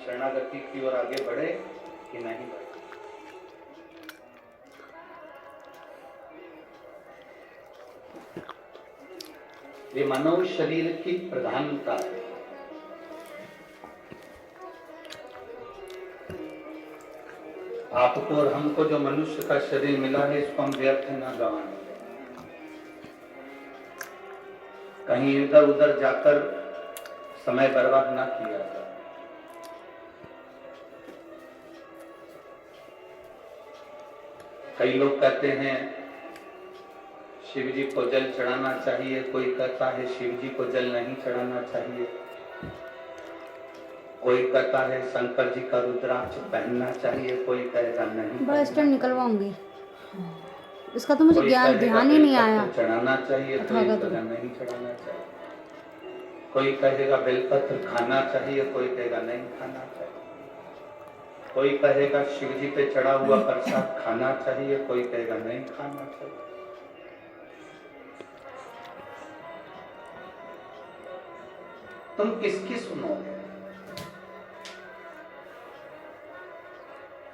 शरणागति की ओर आगे बढ़े कि नहीं बढ़े। ये मानव शरीर की प्रधानता है। आपको और हमको जो मनुष्य का शरीर मिला है, इसको हम व्यर्थ न गंवाएं। कहीं इधर उधर जाकर समय बर्बाद ना किया जाए। कई लोग कहते हैं शिव जी को जल चढ़ाना चाहिए, कोई कहता है शिव जी को जल नहीं चढ़ाना चाहिए, कोई कहता है शंकर जी का रुद्राक्ष पहनना चाहिए, कोई कहेगा नहीं। बस स्टैंड निकलवाऊंगी, इसका तो मुझे ध्यान ही नहीं आया। चढ़ाना चाहिए, कोई कहेगा नहीं चढ़ाना चाहिए, कोई कहेगा बेलपत्र खाना चाहिए, कोई कहेगा नहीं खाना चाहिए, कोई कहेगा शिव जी पे चढ़ा हुआ प्रसाद खाना चाहिए, कोई कहेगा नहीं खाना चाहिए। तुम किसकी सुनोगे?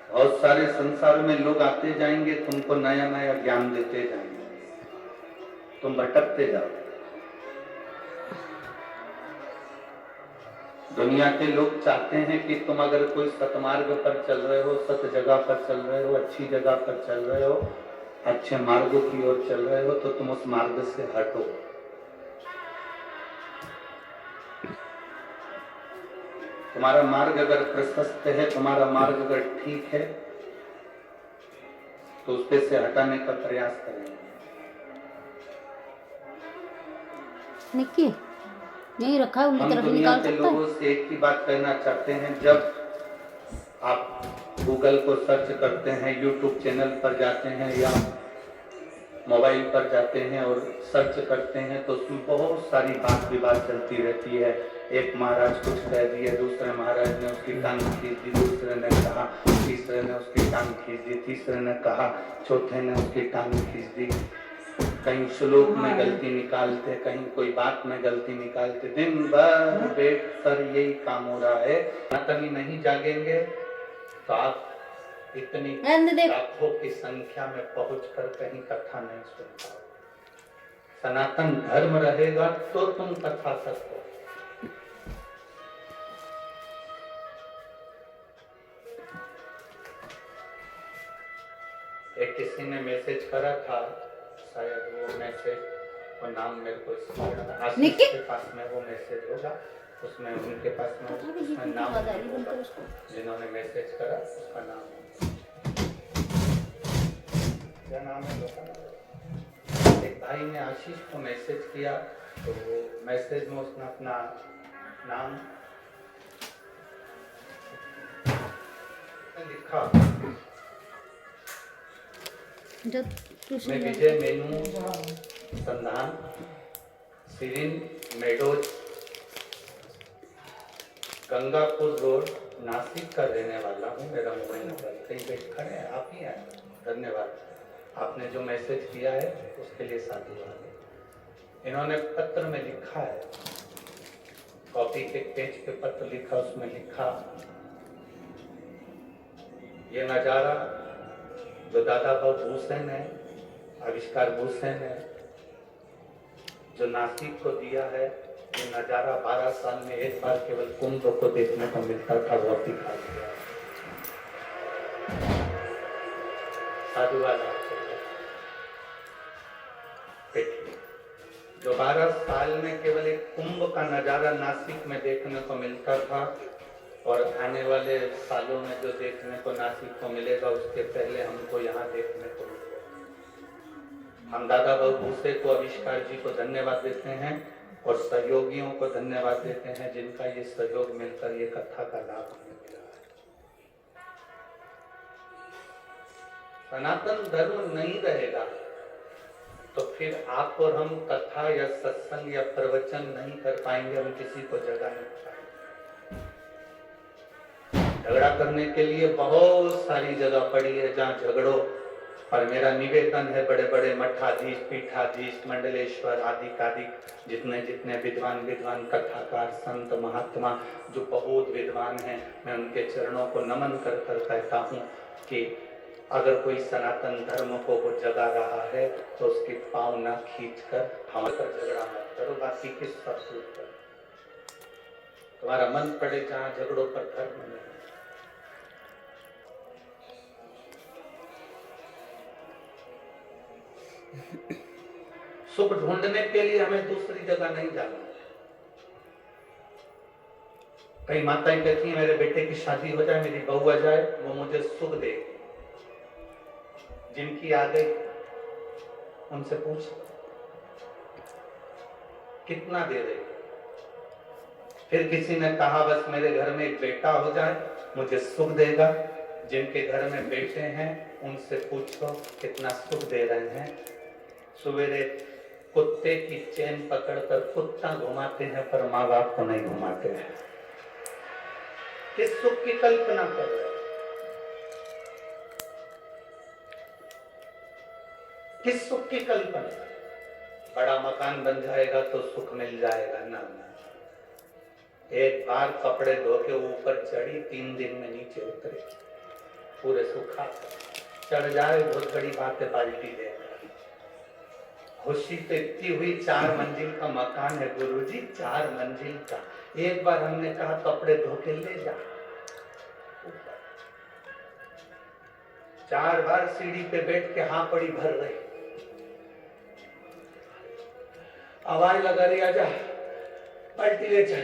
बहुत सारे संसार में लोग आते जाएंगे, तुमको नया नया ज्ञान देते जाएंगे, तुम भटकते जाओगे। दुनिया के लोग चाहते हैं कि तुम अगर कोई सतमार्ग पर चल रहे हो, सत जगह पर चल रहे हो, अच्छी जगह पर चल रहे हो, अच्छे मार्गों की ओर चल रहे हो, तो तुम उस मार्ग से हटो। तुम्हारा मार्ग अगर प्रशस्त है, तुम्हारा मार्ग अगर ठीक है, तो उस पे से हटाने का प्रयास करेंगे। निक्की यही रखा है, उल्टी तरफ निकाल सकता है। लोगों से एक ही बात कहना चाहते हैं, जब आप गूगल को सर्च करते हैं, यूट्यूब चैनल पर जाते हैं या मोबाइल पर जाते हैं और सर्च करते हैं, तो उसमें बहुत सारी बात विवाद चलती रहती है। एक महाराज कुछ कह दिए, दूसरे महाराज ने उसकी टांग खींच दी, दूसरे ने कहा, तीसरे ने उसकी टांग खींच दी, तीसरे ने कहा, चौथे ने उसकी टांग खींच दी। कहीं श्लोक में गलती निकालते, कहीं कोई बात में गलती निकालते। दिन भर बैठ कर यही काम हो रहा है। सनातनी नहीं जागेंगे तो आप इतनी लाखों की संख्या में पहुंचकर कहीं कथा नहीं सुन पाओगे। सनातन धर्म रहेगा तो तुम कथा सकते हो। एक किसी ने मैसेज करा था, शायद वो मैसेज और नाम मेरे को आशीष के पास में वो मैसेज होगा, उसमें उनके पास में उसमें नाम जिन्होंने मैसेज करा उसका नाम क्या नाम है लोग। एक भाई ने आशीष को मैसेज किया, तो मैसेज में उसने अपना नाम लिखा। मैं विजय मेनू संधान Sirin meadows Gangapur road Nashik का रहने वाला हूँ। मेरा मोबाइल नंबर कहीं बैठ खड़े हैं, आप ही आए। धन्यवाद, आपने जो मैसेज किया है उसके लिए साधुवाद। इन्होंने पत्र में लिखा है, कॉपी के पेज पे पत्र लिखा, उसमें लिखा, ये नजारा जो दादा भाव भूषण है, आविष्कार भूषण है, जो नासिक को दिया है, ये नजारा 12 साल में एक बार केवल कुंभ को देखने को मिलता था, वो दिखा दिया। साधुवाद आपको। जो 12 साल में केवल एक कुंभ का नजारा नासिक में देखने को मिलता था, और आने वाले सालों में जो देखने को नासिक को मिलेगा, उसके पहले हमको यहाँ देखने को मिलेगा। हम दादा भाऊ भूसे को, आविष्कार जी को धन्यवाद देते हैं और सहयोगियों को धन्यवाद देते हैं, जिनका ये सहयोग मिलकर ये कथा का लाभ हमें मिला है। सनातन धर्म नहीं रहेगा तो फिर आप और हम कथा या सत्संग या प्रवचन नहीं कर पाएंगे, हम किसी को जगा नहीं पाएंगे। झगड़ा करने के लिए बहुत सारी जगह पड़ी है, जहाँ झगड़ो और मेरा निवेदन है बड़े बड़े मठाधीश, पीठाधीश, मंडलेश्वर आदि जितने जितने विद्वान कथाकार, संत, महात्मा जो बहुत विद्वान हैं, मैं उनके चरणों को नमन कर कहता हूँ कि अगर कोई सनातन धर्म को वो जगा रहा है तो उसके पांव ना खींच कर हमारे पर झगड़ा मत करो, बाकी किस पर सूट करो। तुम्हारा मन पड़े जहाँ झगड़ों पर धर्म नहीं। सुख ढूंढने के लिए हमें दूसरी जगह नहीं जाना। कई माताएं कहती हैं मेरे बेटे की शादी हो जाए, मेरी बहू आ जाए, वो मुझे सुख दे। जिनकी आ गई उनसे पूछ कितना दे रहे। फिर किसी ने कहा बस मेरे घर में एक बेटा हो जाए मुझे सुख देगा। जिनके घर में बेटे हैं उनसे पूछो कितना सुख दे रहे हैं। सवेरे कुत्ते की चेन पकड़कर कुत्ता घुमाते हैं पर माँ बाप को नहीं घुमाते हैं। किस सुख की कल्पना कर रहे हैं? किस सुख की कल्पना? बड़ा मकान बन जाएगा तो सुख मिल जाएगा ना। एक बार कपड़े धो के ऊपर चढ़ी, 3 दिन में नीचे उतरे, पूरे सुखा चढ़ जाए बहुत बड़ी बात है। बाल्टी देकर खुशी तो इतनी हुई, 4 मंजिल का मकान है गुरुजी, 4 मंजिल का। एक बार हमने कहा कपड़े धो के ले जा, 4 बार सीढ़ी पे बैठ के हाँ पड़ी भर रही, आवाज लगा रही आजा बाल्टी ले जा।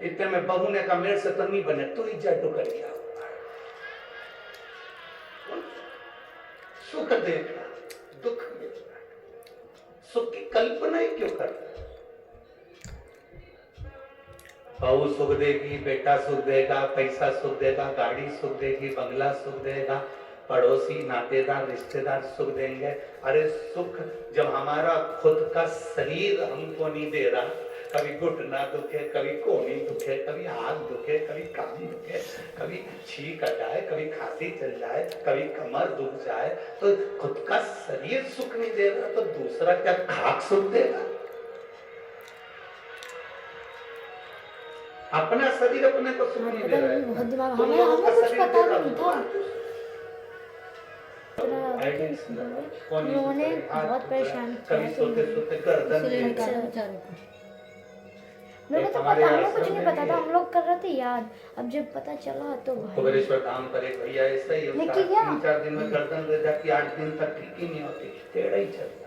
इतने में बहू ने कहा मेरे से तो नहीं बने, तू ही जा कर गया। सुख देखना, दुख देखना, सुख की कल्पना ही क्यों करते? बहू सुख देगी, बेटा सुख देगा, पैसा सुख देगा, गाड़ी सुख देगी, बंगला सुख देगा, पड़ोसी, नातेदार, रिश्तेदार सुख देंगे। अरे सुख जब हमारा खुद का शरीर हमको नहीं दे रहा, कभी घुटना दुखे, कभी कोहनी दुखे, कभी हाथ दुखे, कभी कान दुखे, कभी छींक आ जाए, कभी खांसी चल जाए, कभी कमर दुख जाए, तो खुद का शरीर सुख नहीं दे रहा तो दूसरा क्या खाक सुख देगा? अपना शरीर अपने को सुख नहीं दे रहा है। बहुत दिमाग हमें कुछ पता नहीं था। उन्होंने बहुत परेशान किया। मेरे को तो पता, हमें कुछ नहीं पता था, हम लोग कर रहे थे याद। अब जब पता चला तो कुबेरेश्वर धाम पर एक भैया ऐसा ही होता है, 3-4 दिन में गर्दन ले जाती, 8 दिन तक ठीक ही नहीं होती, टेढ़ा ही चलता।